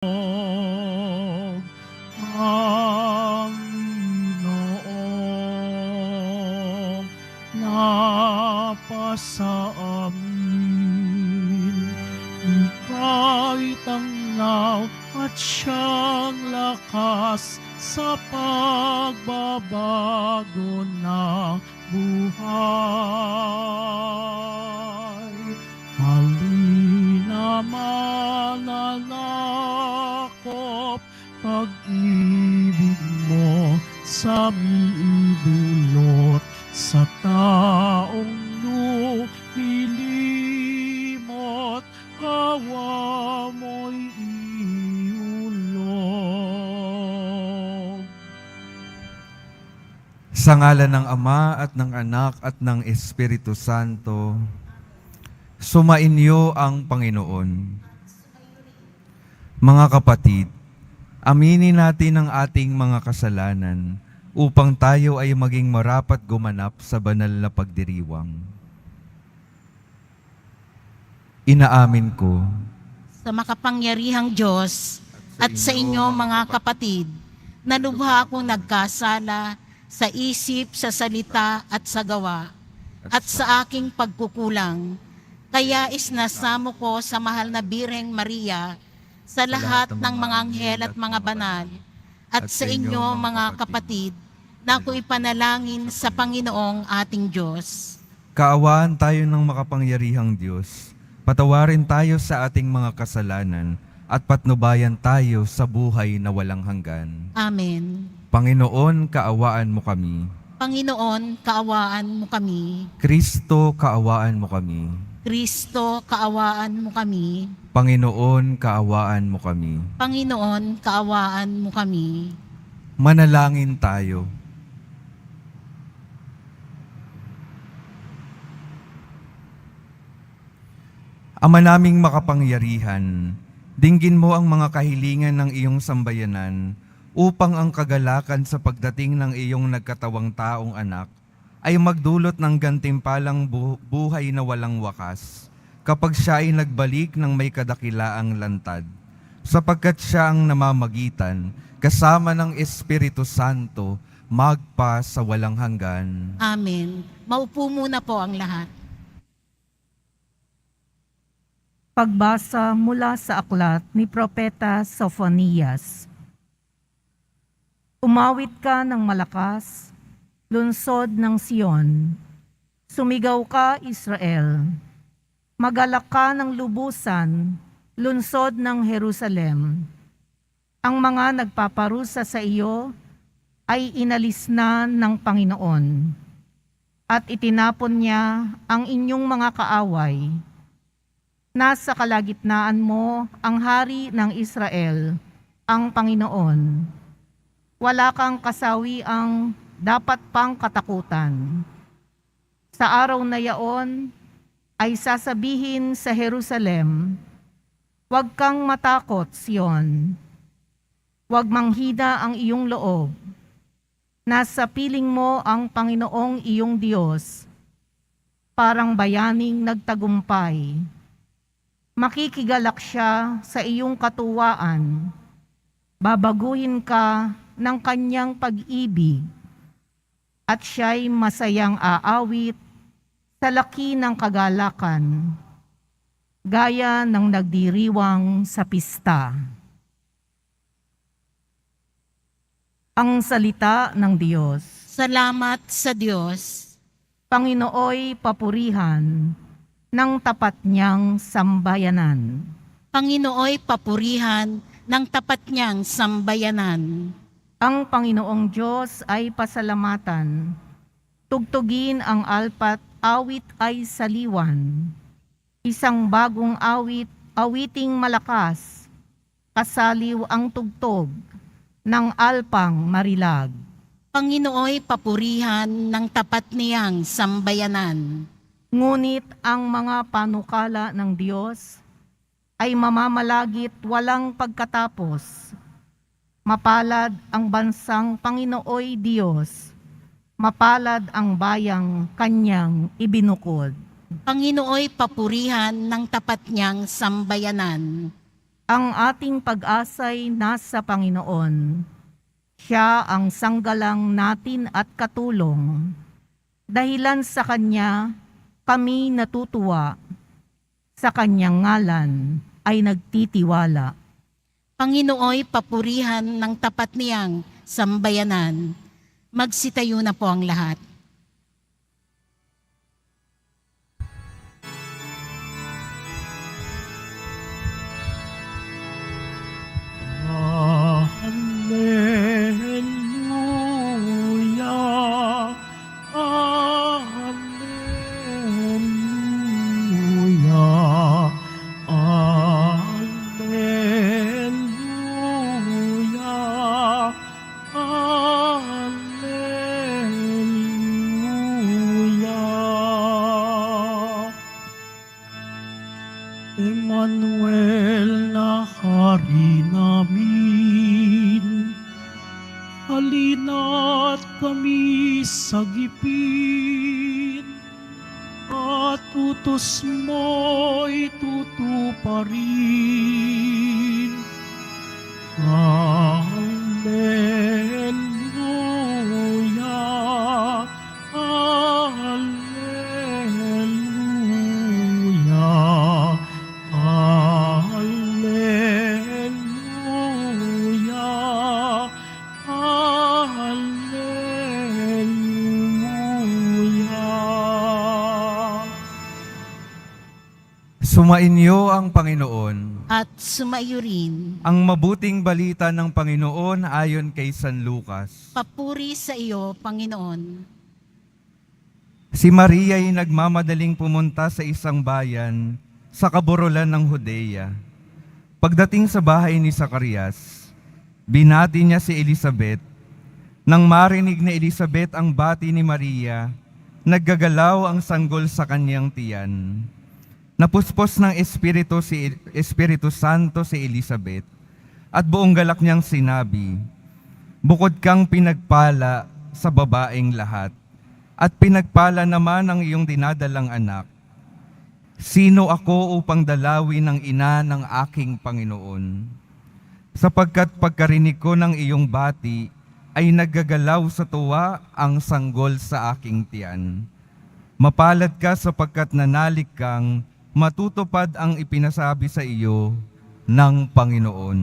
Panginoong napasa amin. Ika'y tanglaw at siyang lakas sa pagbabago ng buhay. Halina mananakop, pag-ibig mo sa idulot sa taong lumilimot, kawa mo'y iulog. Sa ngalan ng Ama at ng Anak at ng Espiritu Santo, sumainyo ang Panginoon. Mga kapatid, aminin natin ang ating mga kasalanan upang tayo ay maging marapat gumanap sa banal na pagdiriwang. Inaamin ko Sa makapangyarihang Diyos at sa inyo mga kapatid, na lubha akong nagkasala sa isip, sa salita at sa gawa, at sa aking pagkukulang. Kaya isnasamo ko sa mahal na Birheng Maria, sa lahat ng mga anghel at mga banal, at sa inyo mga kapatid, na ako'y panalangin sa Panginoong ating Diyos. kaawaan tayo ng makapangyarihang Diyos. Patawarin tayo sa ating mga kasalanan at patnubayan tayo sa buhay na walang hanggan. Amen. Panginoon, kaawaan mo kami. Panginoon, kaawaan mo kami. Kristo, kaawaan mo kami. Kristo, kaawaan mo kami. Panginoon, kaawaan mo kami. Panginoon, kaawaan mo kami. Manalangin tayo. Ama naming makapangyarihan, dinggin mo ang mga kahilingan ng iyong sambayanan upang ang kagalakan sa pagdating ng iyong nagkatawang taong anak ay magdulot ng gantimpalang buhay na walang wakas kapag siya ay nagbalik ng may kadakilaang lantad, sapagkat siya ang namamagitan kasama ng Espiritu Santo magpa sa walang hanggan. Amen. Maupo muna po ang lahat. Pagbasa mula sa aklat ni Propeta Sophonias. Umawit ka ng malakas, lungsod ng Sion. Sumigaw ka, Israel. Magalak ka ng lubusan, lungsod ng Jerusalem. Ang mga nagpaparusa sa iyo ay inalis na ng Panginoon, at itinapon niya ang inyong mga kaaway. Nasa kalagitnaan mo ang Hari ng Israel, ang Panginoon. Wala kang kasawiang dapat pang katakutan. Sa araw na yaon ay sasabihin sa Jerusalem, huwag kang matakot, Sion. Huwag manghina ang iyong loob. Nasa piling mo ang Panginoong iyong Diyos, parang bayaning nagtagumpay. Makikigalak siya sa iyong katuwaan. Babaguhin ka ng kanyang pag-ibig, at siya'y masayang aawit sa laki ng kagalakan, gaya ng nagdiriwang sa pista. Ang salita ng Diyos. Salamat sa Diyos. Panginooy papurihan ng tapat niyang sambayanan. Panginooy papurihan ng tapat niyang sambayanan. Ang Panginoong Diyos ay pasalamatan. Tugtugin ang alpat, awit ay saliwan. Isang bagong awit, awiting malakas. Kasaliw ang tugtog ng alpang marilag. Panginooy papurihan ng tapat niyang sambayanan. Ngunit ang mga panukala ng Diyos ay mamamalagit walang pagkatapos. Mapalad ang bansang Panginooy Diyos, mapalad ang bayang kanyang ibinukod. Panginooy papurihan ng tapat niyang sambayanan. Ang ating pag-asa'y nasa Panginoon. Siya ang sanggalang natin at katulong. Dahilan sa Kanya, kami natutuwa. Sa Kanyang ngalan ay nagtitiwala. Panginooy papurihan ng tapat niyang sambayanan. Magsitayo na po ang lahat. Alleluia, Alleluia, Alleluia, Alleluia. Emmanuel na hari namin, halina't kami sagipin, at utos mo'y tutuparin. Alleluia, Alleluia, Alleluia, Alleluia. Sumainyo ang Panginoon. At sumayo rin. Ang mabuting balita ng Panginoon ayon kay San Lucas. Papuri sa iyo, Panginoon. Si Maria ay nagmamadaling pumunta sa isang bayan sa kaburulan ng Judea. Pagdating sa bahay ni Zacarias, binati niya si Elizabeth. Nang marinig ni Elizabeth ang bati ni Maria, naggagalaw ang sanggol sa kanyang tiyan. Napuspos ng Espiritu Santo si Elizabeth at buong galak niyang sinabi, "Bukod kang pinagpala sa babaeng lahat, at pinagpala naman ang iyong dinadalang anak. Sino ako upang dalawin ng ina ng aking Panginoon? Sapagkat pagkarinig ko ng iyong bati, ay naggagalaw sa tuwa ang sanggol sa aking tiyan. Mapalad ka sapagkat nanalig kang matutupad ang ipinasabi sa iyo ng Panginoon."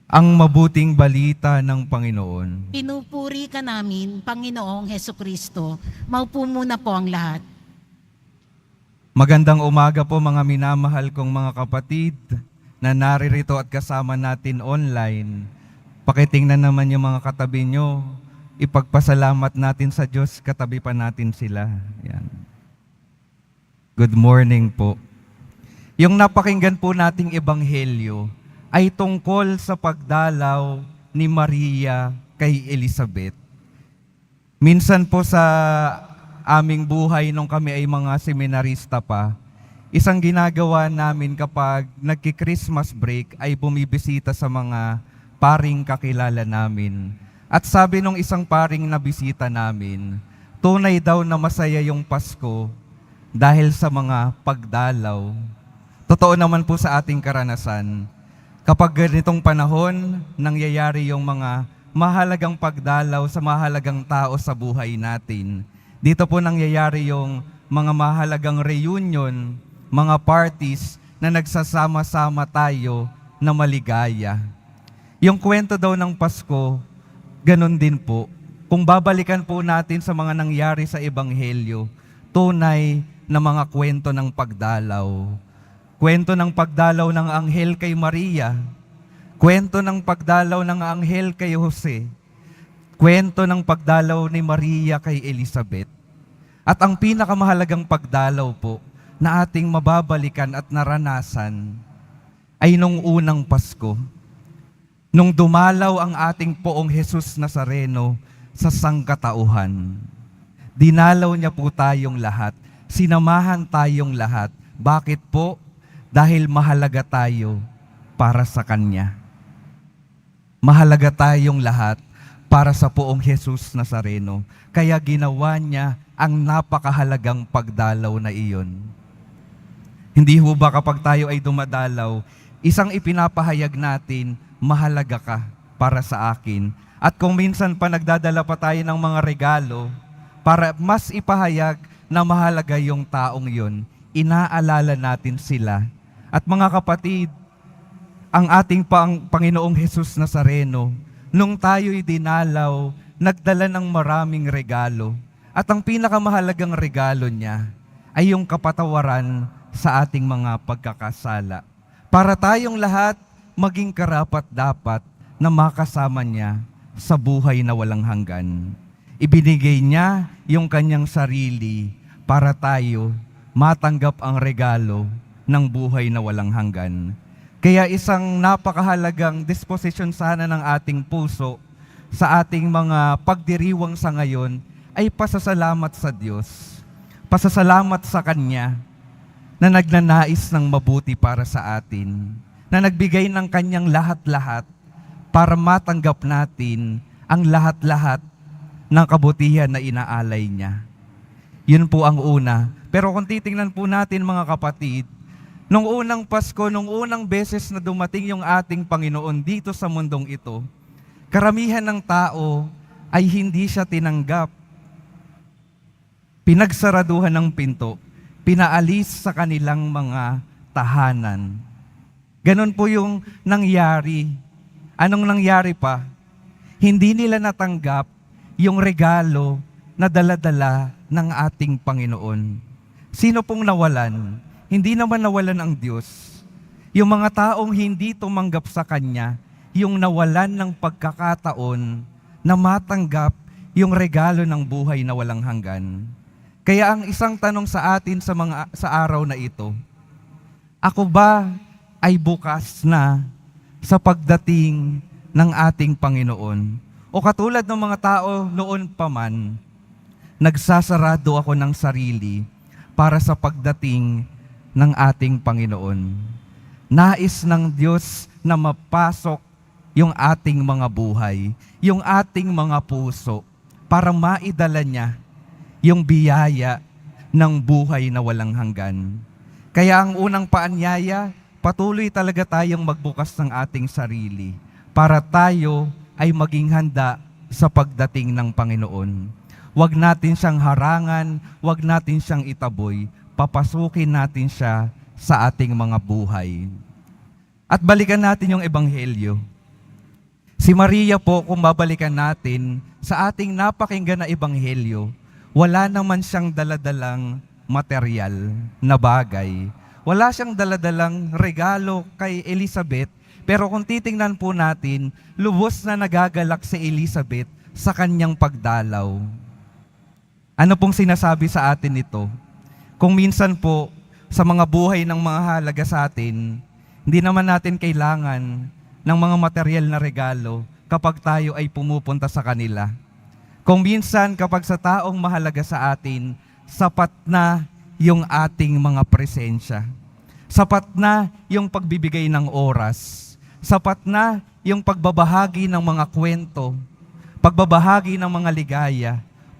Ang mabuting balita ng Panginoon. Pinupuri ka namin, Panginoong Hesukristo. Maupo muna po ang lahat. Magandang umaga po mga minamahal kong mga kapatid na naririto at kasama natin online. Pakitingnan naman yung mga katabi nyo. Ipagpasalamat natin sa Diyos, katabi pa natin sila. Yan. Good morning po. Yung napakinggan po nating ebanghelyo ay tungkol sa pagdalaw ni Maria kay Elizabeth. Minsan po sa aming buhay nung kami ay mga seminarista pa, isang ginagawa namin kapag nagki-Christmas break ay bumibisita sa mga paring kakilala namin. At sabi nung isang paring na bisita namin, tunay daw na masaya yung Pasko dahil sa mga pagdalaw. Totoo naman po sa ating karanasan. Kapag ganitong panahon, nangyayari yung mga mahalagang pagdalaw sa mahalagang tao sa buhay natin. Dito po nangyayari yung mga mahalagang reunion, mga parties na nagsasama-sama tayo na maligaya. Yung kwento daw ng Pasko, ganun din po. Kung babalikan po natin sa mga nangyari sa Ebanghelyo, tunay na mga kwento ng pagdalaw. Kwento ng pagdalaw ng anghel kay Maria. Kwento ng pagdalaw ng anghel kay Jose. Kwento ng pagdalaw ni Maria kay Elizabeth. At ang pinakamahalagang pagdalaw po na ating mababalikan at naranasan ay nung unang Pasko. Nung dumalaw ang ating Poong Jesus Nazareno sa sangkatauhan. Dinalaw niya po tayong lahat. Sinamahan tayong lahat. Bakit po? Dahil mahalaga tayo para sa Kanya. Mahalaga tayong lahat para sa Poong Jesus Nazareno. Kaya ginawa niya ang napakahalagang pagdalaw na iyon. Hindi ho ba kapag tayo ay dumadalaw, isang ipinapahayag natin, mahalaga ka para sa akin. At kung minsan pa nagdadala pa tayo ng mga regalo, para mas ipahayag na mahalaga yung taong yun, inaalala natin sila. At mga kapatid, ang ating Panginoong Hesus Nazareno, nung tayo'y dinalaw, nagdala ng maraming regalo. At ang pinakamahalagang regalo niya ay yung kapatawaran sa ating mga pagkakasala. Para tayong lahat maging karapat-dapat na makasama niya sa buhay na walang hanggan. Ibinigay niya yung kanyang sarili para tayo matanggap ang regalo ng buhay na walang hanggan. Kaya isang napakahalagang disposition sana ng ating puso sa ating mga pagdiriwang sa ngayon ay pasasalamat sa Diyos. Pasasalamat sa Kanya na nagnanais ng mabuti para sa atin, na nagbigay ng Kanyang lahat-lahat para matanggap natin ang lahat-lahat ng kabutihan na inaalay niya. Yun po ang una. Pero kung titingnan po natin mga kapatid, nung unang Pasko, nung unang beses na dumating yung ating Panginoon dito sa mundong ito, karamihan ng tao ay hindi siya tinanggap. Pinagsaraduhan ng pinto, pinaalis sa kanilang mga tahanan. Ganon po yung nangyari. Anong nangyari pa? Hindi nila natanggap yung regalo na dala-dala ng ating Panginoon. Sino pong nawalan? Hindi naman nawalan ang Diyos. Yung mga taong hindi tumanggap sa Kanya, yung nawalan ng pagkakataon na matanggap yung regalo ng buhay na walang hanggan. Kaya ang isang tanong sa atin sa araw na ito, ako ba ay bukas na sa pagdating ng ating Panginoon? O katulad ng mga tao noon pa man, nagsasarado ako ng sarili para sa pagdating ng ating Panginoon. Nais ng Diyos na mapasok yung ating mga buhay, yung ating mga puso, para maidala niya yung biyaya ng buhay na walang hanggan. Kaya ang unang paanyaya, patuloy talaga tayong magbukas ng ating sarili para tayo ay maging handa sa pagdating ng Panginoon. Huwag natin siyang harangan, huwag natin siyang itaboy, papasukin natin siya sa ating mga buhay. At balikan natin yung Ebanghelyo. Si Maria po, kung babalikan natin sa ating napakinggan na Ebanghelyo, wala naman siyang daladalang material na bagay. Wala siyang daladalang regalo kay Elizabeth, pero kung titingnan po natin, lubos na nagagalak si Elizabeth sa kanyang pagdalaw. Ano pong sinasabi sa atin ito? Kung minsan po, sa mga buhay ng mga halaga sa atin, hindi naman natin kailangan ng mga material na regalo kapag tayo ay pumupunta sa kanila. Kung minsan kapag sa taong mahalaga sa atin, sapat na yung ating mga presensya. Sapat na yung pagbibigay ng oras. Sapat na yung pagbabahagi ng mga kwento, pagbabahagi ng mga ligaya,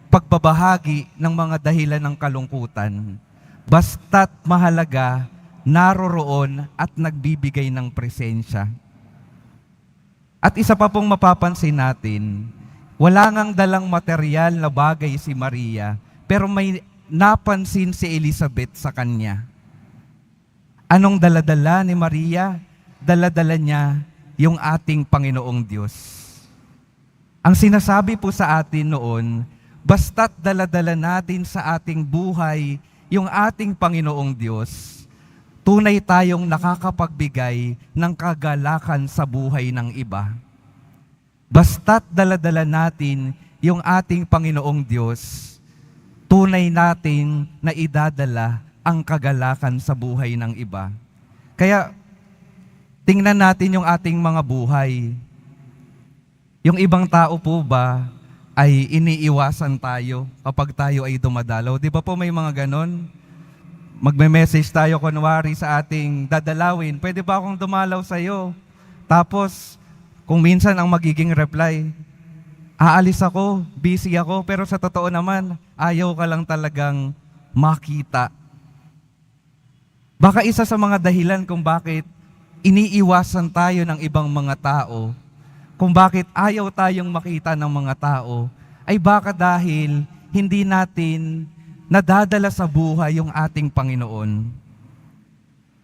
pagbabahagi ng mga dahilan ng kalungkutan. Basta't mahalaga, naroroon at nagbibigay ng presensya. At isa pa pong mapapansin natin, wala ngang dalang material na bagay si Maria, pero may napansin si Elizabeth sa kanya. Anong daladala ni Maria? Daladala niya yung ating Panginoong Diyos. Ang sinasabi po sa atin noon, basta't daladala natin sa ating buhay yung ating Panginoong Diyos, tunay tayong nakakapagbigay ng kagalakan sa buhay ng iba. Basta't daladala natin yung ating Panginoong Diyos, tunay natin na idadala ang kagalakan sa buhay ng iba. Kaya, tingnan natin yung ating mga buhay. Yung ibang tao po ba ay iniiwasan tayo kapag tayo ay dumadalaw? Di ba po may mga ganon? Magme-message tayo kunwari sa ating dadalawin, pwede ba akong dumalaw sa'yo? Tapos, kung minsan ang magiging reply, aalis ako, busy ako, pero sa totoo naman, ayaw ka lang talagang makita. Baka isa sa mga dahilan kung bakit iniiwasan tayo ng ibang mga tao, kung bakit ayaw tayong makita ng mga tao, ay baka dahil hindi natin nadadala sa buhay yung ating Panginoon.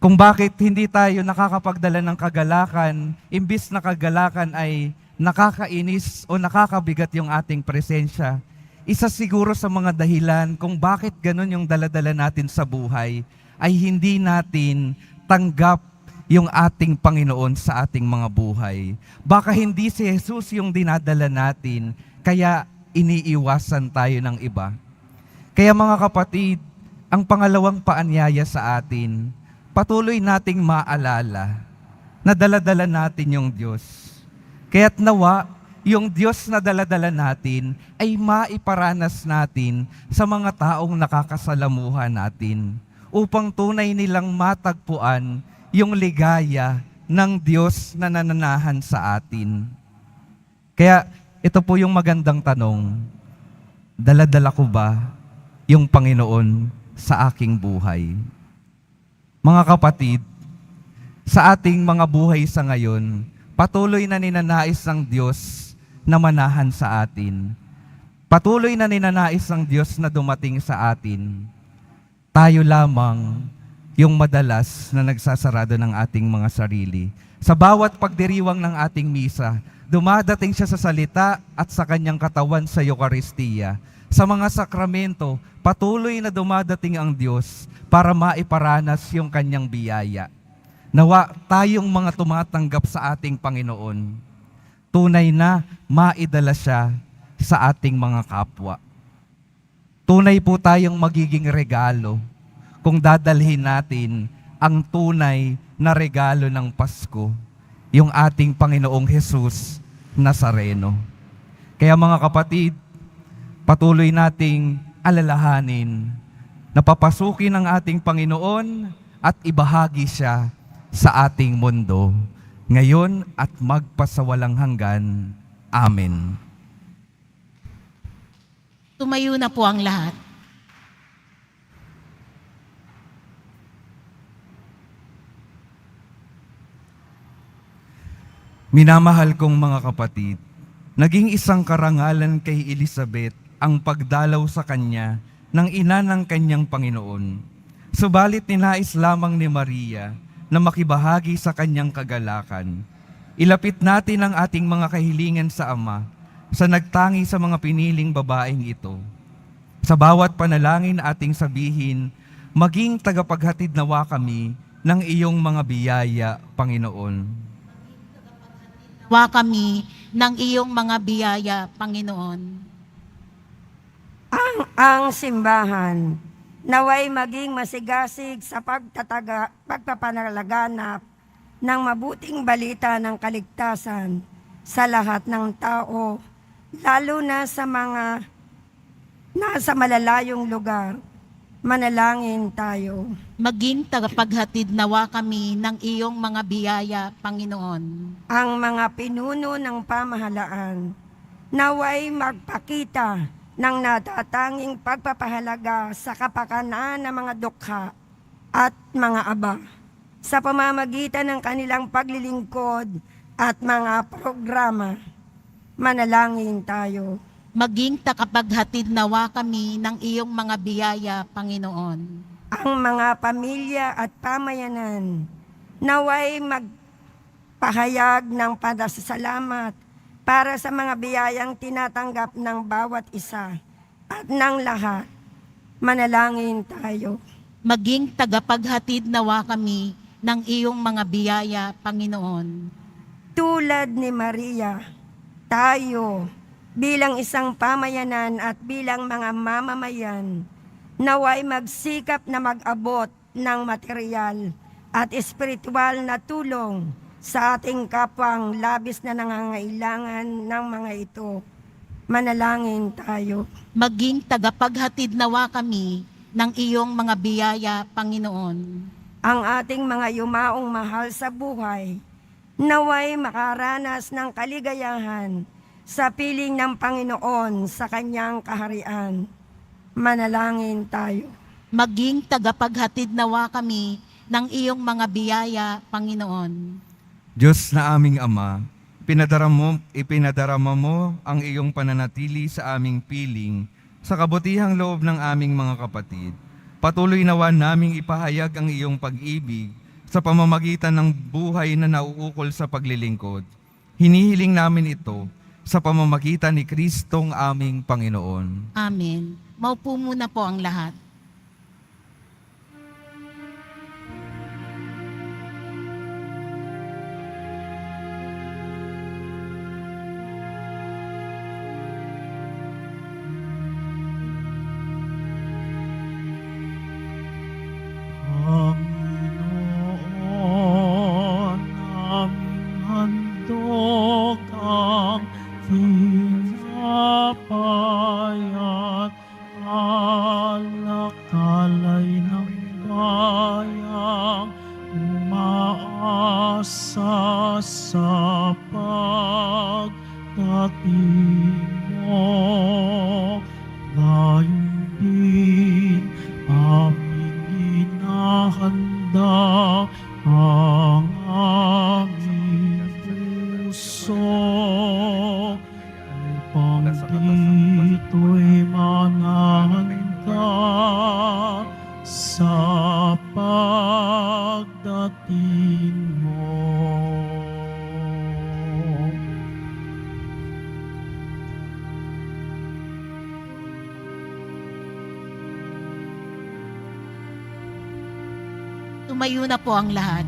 Kung bakit hindi tayo nakakapagdala ng kagalakan, imbis na kagalakan ay nakakainis o nakakabigat yung ating presensya, isa siguro sa mga dahilan kung bakit ganun yung daladala natin sa buhay, ay hindi natin tanggap yung ating Panginoon sa ating mga buhay. Baka hindi si Jesus yung dinadala natin, kaya iniiwasan tayo ng iba. Kaya mga kapatid, ang pangalawang paanyaya sa atin, patuloy nating maalala na daladala natin yung Diyos. Kaya't nawa, yung Diyos na daladala natin ay maiparanas natin sa mga taong nakakasalamuha natin upang tunay nilang matagpuan yung ligaya ng Diyos na nananahan sa atin. Kaya ito po yung magandang tanong, daladala ko ba yung Panginoon sa aking buhay? Mga kapatid, sa ating mga buhay sa ngayon, patuloy na ninanais ng Diyos na manahan sa atin. Patuloy na ninanais ng Diyos na dumating sa atin. Tayo lamang yung madalas na nagsasarado ng ating mga sarili. Sa bawat pagdiriwang ng ating misa, dumadating siya sa salita at sa kanyang katawan sa Eucharistia. Sa mga sakramento, patuloy na dumadating ang Diyos para maiparanas yung kanyang biyaya. Nawa tayong mga tumatanggap sa ating Panginoon, tunay na maidala siya sa ating mga kapwa. Tunay po tayong magiging regalo kung dadalhin natin ang tunay na regalo ng Pasko, yung ating Panginoong Jesus Nazareno. Kaya mga kapatid, patuloy nating alalahanin na papasukin ang ating Panginoon at ibahagi siya sa ating mundo, ngayon at magpasawalang hanggan. Amen. Tumayo na po ang lahat. Minamahal kong mga kapatid, naging isang karangalan kay Elizabeth ang pagdalaw sa kanya ng ina ng kanyang Panginoon. Subalit ninais lamang ni Maria na makibahagi sa kanyang kagalakan. Ilapit natin ang ating mga kahilingan sa Ama sa nagtangi sa mga piniling babaeng ito. Sa bawat panalangin ating sabihin, maging tagapaghatid nawa kami ng iyong mga biyaya, Panginoon. Wa kami ng iyong mga biyaya, Panginoon. Ang simbahan naway maging masigasig sa pagpapanalaganap ng mabuting balita ng kaligtasan sa lahat ng tao, lalo na sa mga nasa malalayong lugar. Manalangin tayo. Maging tagapaghatid nawa kami ng iyong mga biyaya, Panginoon. Ang mga pinuno ng pamahalaan naway magpakita ng natatanging pagpapahalaga sa kapakanan ng mga dukha at mga aba sa pamamagitan ng kanilang paglilingkod at mga programa. Manalangin tayo. Maging tagapaghatid nawa kami ng iyong mga biyaya, Panginoon. Ang mga pamilya at pamayanan naway magpahayag ng pasasalamat para sa mga biyayang tinatanggap ng bawat isa at ng lahat. Manalangin tayo. Maging tagapaghatid nawa kami ng iyong mga biyaya, Panginoon. Tulad ni Maria, tayo bilang isang pamayanan at bilang mga mamamayan, naway magsikap na mag-abot ng material at espiritual na tulong sa ating kapwang labis na nangangailangan ng mga ito. Manalangin tayo. Maging tagapaghatid nawa kami ng iyong mga biyaya, Panginoon. Ang ating mga yumaong mahal sa buhay, naway makaranas ng kaligayahan sa piling ng Panginoon sa kanyang kaharian. Manalangin tayo. Maging tagapaghatid nawa kami ng iyong mga biyaya, Panginoon. Diyos na aming Ama, ipinadarama mo ang iyong pananatili sa aming piling sa kabutihang loob ng aming mga kapatid. Patuloy nawa naming ipahayag ang iyong pag-ibig sa pamamagitan ng buhay na nauukol sa paglilingkod. Hinihiling namin ito sa pamamagitan ni Kristong aming Panginoon. Amen. Maupo muna po ang lahat. Panginoon, aming handog ang tinapay at alak-alay ng bayang umaasa sa pagdating mo. Gayon din aming inahanda ang aming puso upang dito'y manahanda sa pagdating mo. Tumayo na po ang lahat.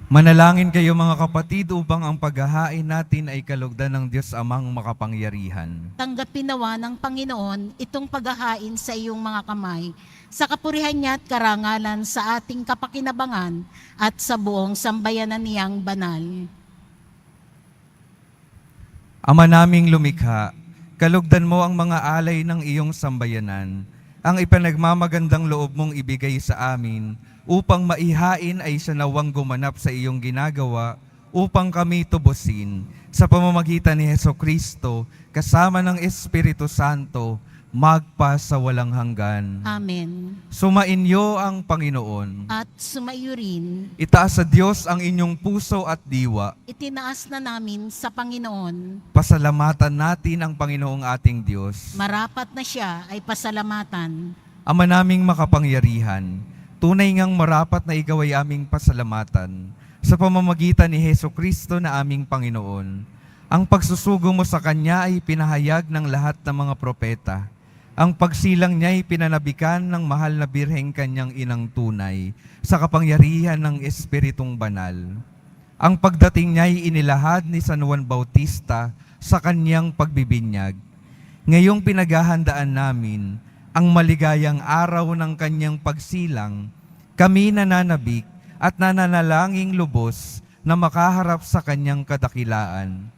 Manalangin kayo mga kapatid upang ang paghahain natin ay kalugdan ng Diyos Amang makapangyarihan. Tanggapin nawa ng Panginoon itong paghahain sa iyong mga kamay, sa kapurihan niya at karangalan sa ating kapakinabangan at sa buong sambayanan niyang banal. Ama naming lumikha, kalugdan mo ang mga alay ng iyong sambayanan, ang ipanagmamagandang loob mong ibigay sa amin, upang maihain ay siya nawang gumanap sa iyong ginagawa, upang kami tubusin sa pamamagitan ni Hesukristo, kasama ng Espiritu Santo, magpa sa walang hanggan. Amen. Sumainyo ang Panginoon. At sumayo rin, Itaas sa Diyos ang inyong puso at diwa. itinaas na namin sa Panginoon. Pasalamatan natin ang Panginoong ating Diyos. Marapat na siya ay pasalamatan. Ama naming makapangyarihan, tunay ngang marapat na ikaw ay aming pasalamatan sa pamamagitan ni Hesukristo na aming Panginoon. Ang pagsusugo mo sa Kanya ay pinahayag ng lahat ng mga propeta. Ang pagsilang niya ay pinanabikan ng mahal na birheng Kanyang inang tunay sa kapangyarihan ng Espiritong Banal. Ang pagdating niya ay inilahad ni San Juan Bautista sa kanyang pagbibinyag. Ngayong pinaghahandaan namin ang maligayang araw ng kanyang pagsilang, kami nananabik at nananalangin lubos na makaharap sa kanyang kadakilaan.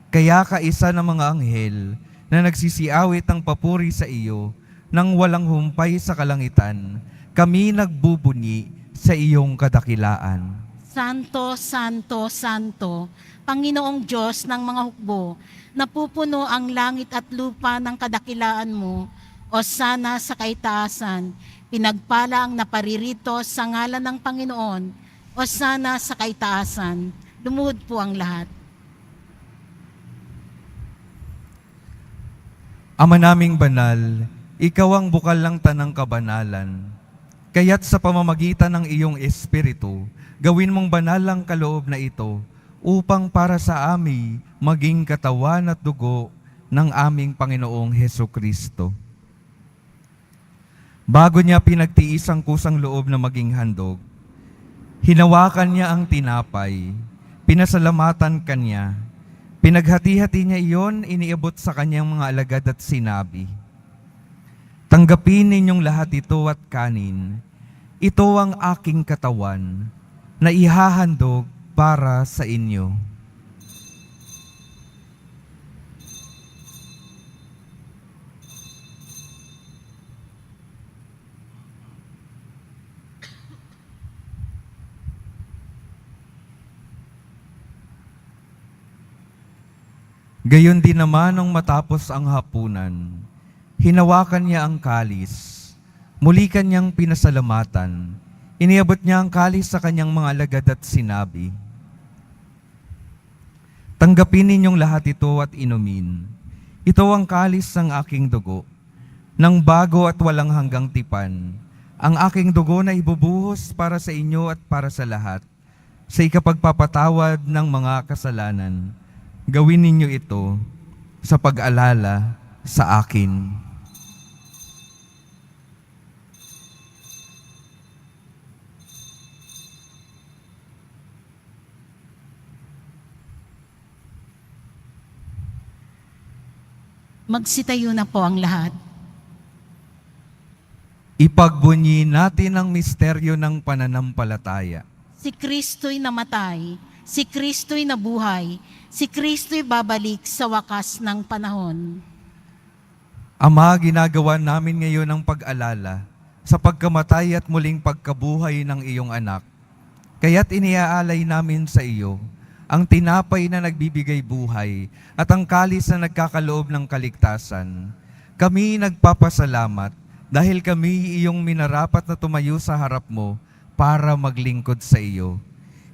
Kaya kaisa ng mga anghel na nagsisiawit ng papuri sa iyo nang walang humpay sa kalangitan, kami nagbubunyi sa iyong kadakilaan. Santo, Santo, Santo, Panginoong Diyos ng mga hukbo, napupuno ang langit at lupa ng kadakilaan mo, o sana sa kaitaasan, pinagpala ang naparirito sa ngalan ng Panginoon, o sana sa kaitaasan, lumuhod po ang lahat. Ama naming banal, ikaw ang bukal ng tanang kabanalan. Kaya't sa pamamagitan ng iyong Espiritu, gawin mong banal ang kaloob na ito upang para sa amin maging katawan at dugo ng aming Panginoong Hesukristo. Bago niya pinagtiis ang kusang loob na maging handog, hinawakan niya ang tinapay, pinasalamatan kanya, pinaghati-hati niya iyon, iniabot sa kanyang mga alagad at sinabi, "Tanggapin ninyong lahat ito at kanin. Ito ang aking katawan na ihahandog para sa inyo." Gayon din naman nung matapos ang hapunan, hinawakan niya ang kalis, Muli kanyang pinasalamatan. Iniabot niya ang kalis sa kanyang mga alagad at sinabi, "Tanggapin ninyong lahat ito at inumin. Ito ang kalis ng aking dugo, ng bago at walang hanggang tipan. Ang aking dugo na ibubuhos para sa inyo at para sa lahat, sa ikapagpapatawad ng mga kasalanan. Gawin ninyo ito sa pag-alala sa akin." Magsitayo na po ang lahat. Ipagbunyi natin ang misteryo ng pananampalataya. Si Kristo'y namatay, si Kristo'y nabuhay, si Kristo'y babalik sa wakas ng panahon. Ama, ginagawa namin ngayon ang pag-alala sa pagkamatay at muling pagkabuhay ng iyong anak. Kaya't iniaalay namin sa iyo ang tinapay na nagbibigay buhay at ang kalis na nagkakaloob ng kaligtasan. Kami nagpapasalamat dahil kami iyong minarapat na tumayo sa harap mo para maglingkod sa iyo.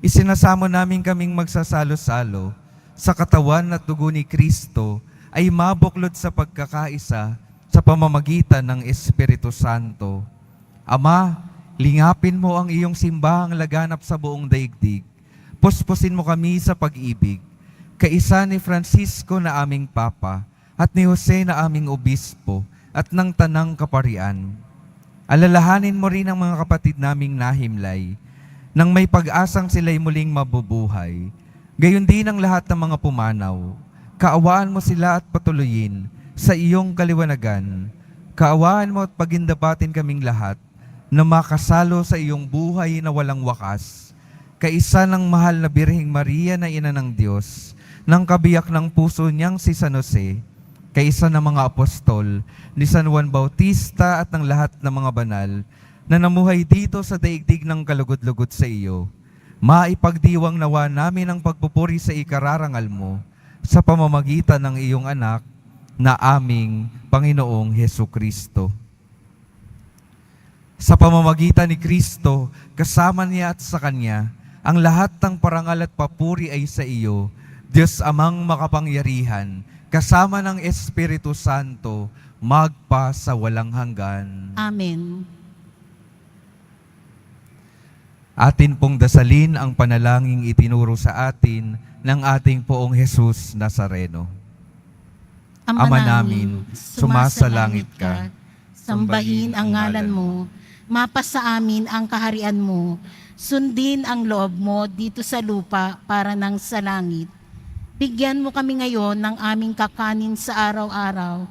Isinasamo namin kaming magsasalo-salo sa katawan at dugo ni Kristo ay mabuklod sa pagkakaisa sa pamamagitan ng Espiritu Santo. Ama, lingapin mo ang iyong simbahang laganap sa buong daigdig. Puspusin mo kami sa pag-ibig, kaisa ni Francisco na aming Papa at ni Jose na aming Obispo at ng Tanang Kaparian. Alalahanin mo rin ang mga kapatid naming nahimlay, nang may pag-asang sila'y muling mabubuhay. Gayon din ang lahat ng mga pumanaw. Kaawaan mo sila at patuloyin sa iyong kaliwanagan. Kaawaan mo at pagindapatin kaming lahat na makasalo sa iyong buhay na walang wakas. Kaisa ng mahal na Birheng Maria na Ina ng Diyos, ng kabiyak ng puso niyang si San Jose, kaisa ng mga apostol, ni San Juan Bautista at ng lahat ng mga banal, na namuhay dito sa daigdig ng kalugod-lugod sa iyo, maipagdiwang nawa namin ang pagpupuri sa ikararangal mo, sa pamamagitan ng iyong anak, na aming Panginoong Hesukristo. Sa pamamagitan ni Kristo, kasama niya at sa Kanya, ang lahat ng parangal at papuri ay sa iyo, Diyos Amang makapangyarihan, kasama ng Espiritu Santo, magpa sa walang hanggan. Amen. Atin pong dasalin ang panalangin itinuro sa atin ng ating Poong Jesus Nazareno. Ama namin, sumasalangit ka, sambahin ang ngalan mo, mapasa amin ang kaharian mo, sundin ang loob mo dito sa lupa para nang sa langit. Bigyan mo kami ngayon ng aming kakanin sa araw-araw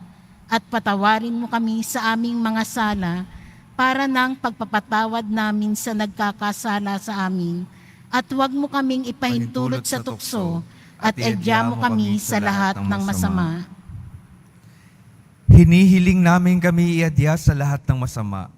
at patawarin mo kami sa aming mga sala para nang pagpapatawad namin sa nagkakasala sa amin. At huwag mo kaming ipahintulot sa tukso at edya mo kami sa lahat ng masama. Hinihiling namin kami iadya sa lahat ng masama,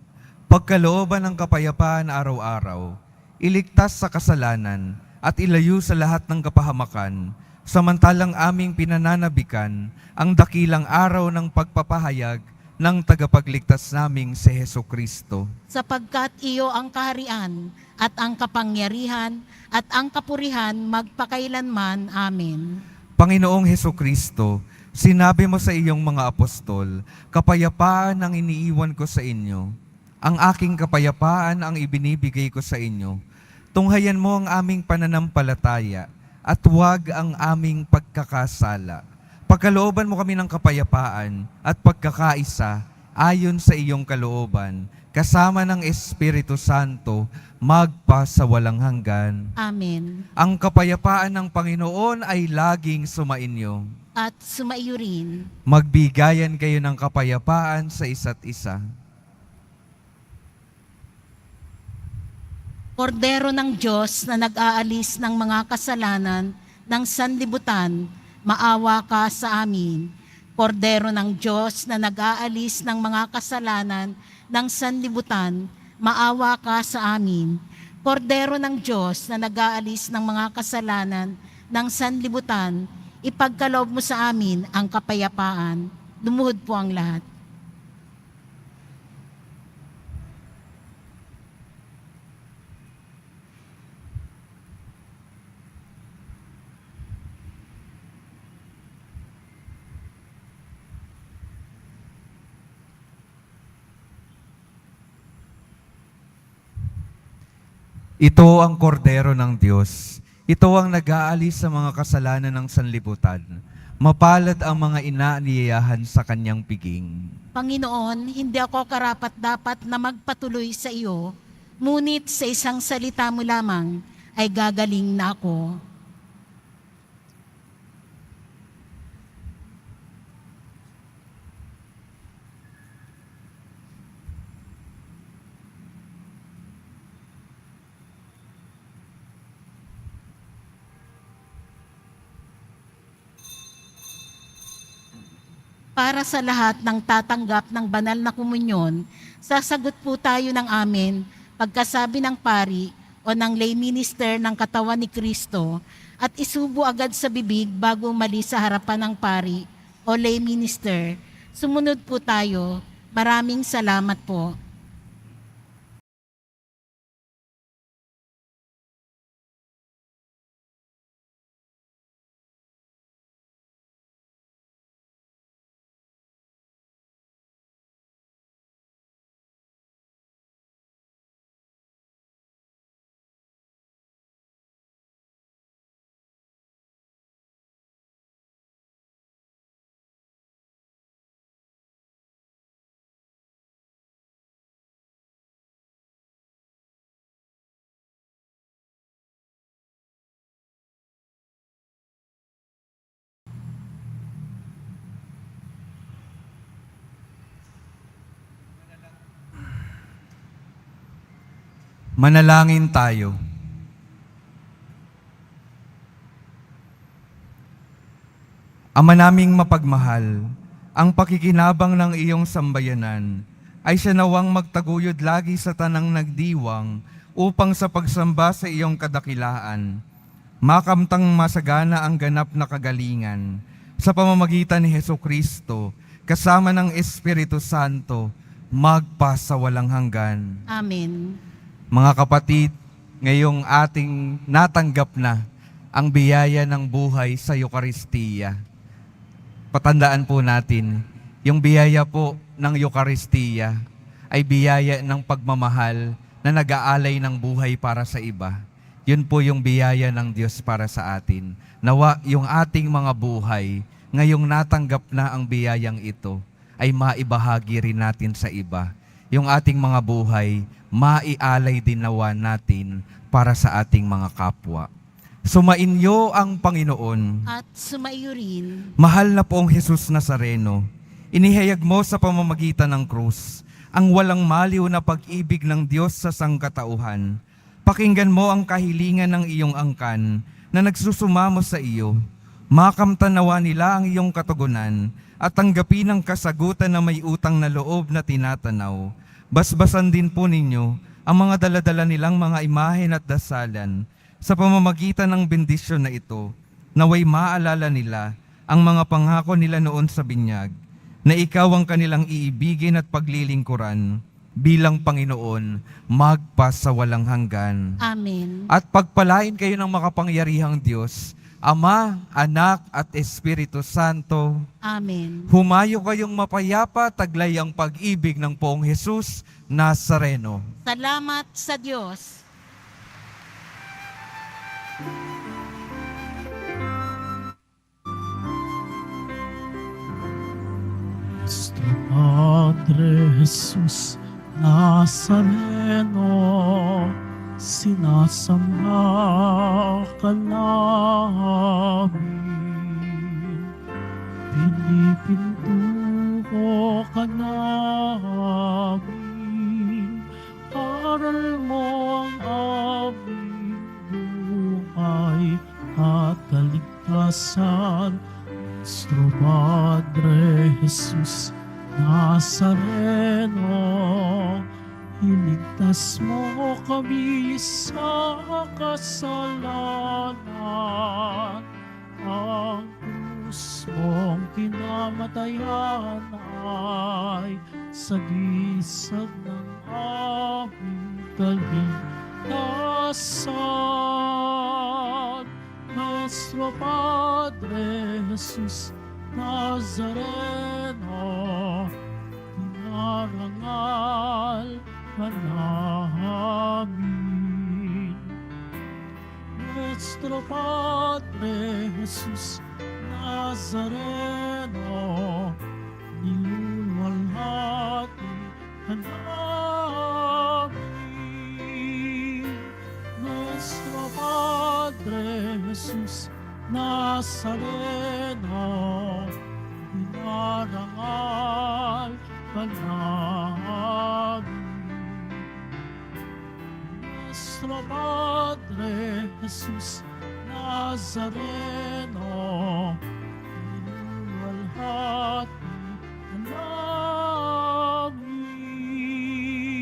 pagkalooban ng kapayapaan araw-araw, iligtas sa kasalanan at ilayo sa lahat ng kapahamakan, samantalang aming pinananabikan ang dakilang araw ng pagpapahayag ng tagapagligtas naming si Hesukristo. Sapagkat iyo ang kaharian at ang kapangyarihan at ang kapurihan magpakailanman. Amen. Panginoong Hesukristo, sinabi mo sa iyong mga apostol, kapayapaan ang iniiwan ko sa inyo. Ang aking kapayapaan ang ibinibigay ko sa inyo. Tunghayan mo ang aming pananampalataya at huwag ang aming pagkakasala. Pagkalooban mo kami ng kapayapaan at pagkakaisa ayon sa iyong kalooban, kasama ng Espiritu Santo, magpa sa walang hanggan. Amen. Ang kapayapaan ng Panginoon ay laging sumainyo. At sumaiyo rin. Magbigayan kayo ng kapayapaan sa isa't isa. Kordero ng Diyos na nag-aalis ng mga kasalanan ng sanlibutan, maawa ka sa amin. Kordero ng Diyos na nag-aalis ng mga kasalanan ng sanlibutan, maawa ka sa amin. Kordero ng Diyos na nag-aalis ng mga kasalanan ng sanlibutan, ipagkaloob mo sa amin ang kapayapaan. Lumuhod po ang lahat. Ito ang kordero ng Diyos. Ito ang nag-aalis sa mga kasalanan ng sanlibutan. Mapalad ang mga inaaniyahan sa kanyang piging. Panginoon, hindi ako karapat-dapat na magpatuloy sa iyo, ngunit sa isang salita mo lamang ay gagaling na ako. Para sa lahat ng tatanggap ng banal na komunyon, sasagot po tayo ng amen pagkasabi ng pari o ng lay minister ng katawan ni Kristo at isubo agad sa bibig bago umalis sa harapan ng pari o lay minister. Sumunod po tayo. Maraming salamat po. Manalangin tayo. Ama naming mapagmahal, ang pakikinabang ng iyong sambayanan ay siya nawang magtaguyod lagi sa tanang nagdiwang upang sa pagsamba sa iyong kadakilaan, makamtang masagana ang ganap na kagalingan sa pamamagitan ni Hesukristo kasama ng Espiritu Santo magpasawalang hanggan. Amen. Mga kapatid, ngayong ating natanggap na ang biyaya ng buhay sa Eukaristiya. Patandaan po natin, yung biyaya po ng Eukaristiya ay biyaya ng pagmamahal na nag-aalay ng buhay para sa iba. Yun po yung biyaya ng Diyos para sa atin. Nawa yung ating mga buhay, ngayong natanggap na ang biyayang ito, ay maibahagi rin natin sa iba. Yung ating mga buhay, maialay din nawa natin para sa ating mga kapwa. Sumainyo ang Panginoon. At sumaiyo rin. Mahal na poong Jesus Nazareno, inihayag mo sa pamamagitan ng krus ang walang maliw na pag-ibig ng Diyos sa sangkatauhan. Pakinggan mo ang kahilingan ng iyong angkan na nagsusumamo sa iyo. Makamtanawa nila ang iyong katugunan at tanggapin ang kasagutan na may utang na loob na tinatanaw. Basbasan din po ninyo ang mga daladala nilang mga imahen at dasalan sa pamamagitan ng bendisyon na ito, naway maalala nila ang mga pangako nila noon sa binyag, na ikaw ang kanilang iibigin at paglilingkuran bilang Panginoon magpasawalang hanggan. Amen. At pagpalain kayo ng makapangyarihang Diyos, Ama, Anak at Espiritu Santo. Amen. Humayo kayong mapayapa, taglay ang pag-ibig ng poong Jesus Nazareno. Salamat sa Diyos. Nuestro Padre Jesus Nazareno, sinasamba ka namin. Pinipintuho ka namin. Aral mo ang aming buhay at kaligtasan. Nuestro Padre Jesus Nazareno, iligtas mo kami sa kasalanan. Ang krus mong pinamatayan ay sagisag ng aming kaligtasan. Nuestro Padre Jesus Nazareno, pinarangal ka namin. Nuestro Padre Jesus Nazareno, niluluwalhati ka namin. Nuestro Padre Jesus Nazareno, dinarangal ka namin. Nuestro Padre Jesus Nazareno, niluwalhati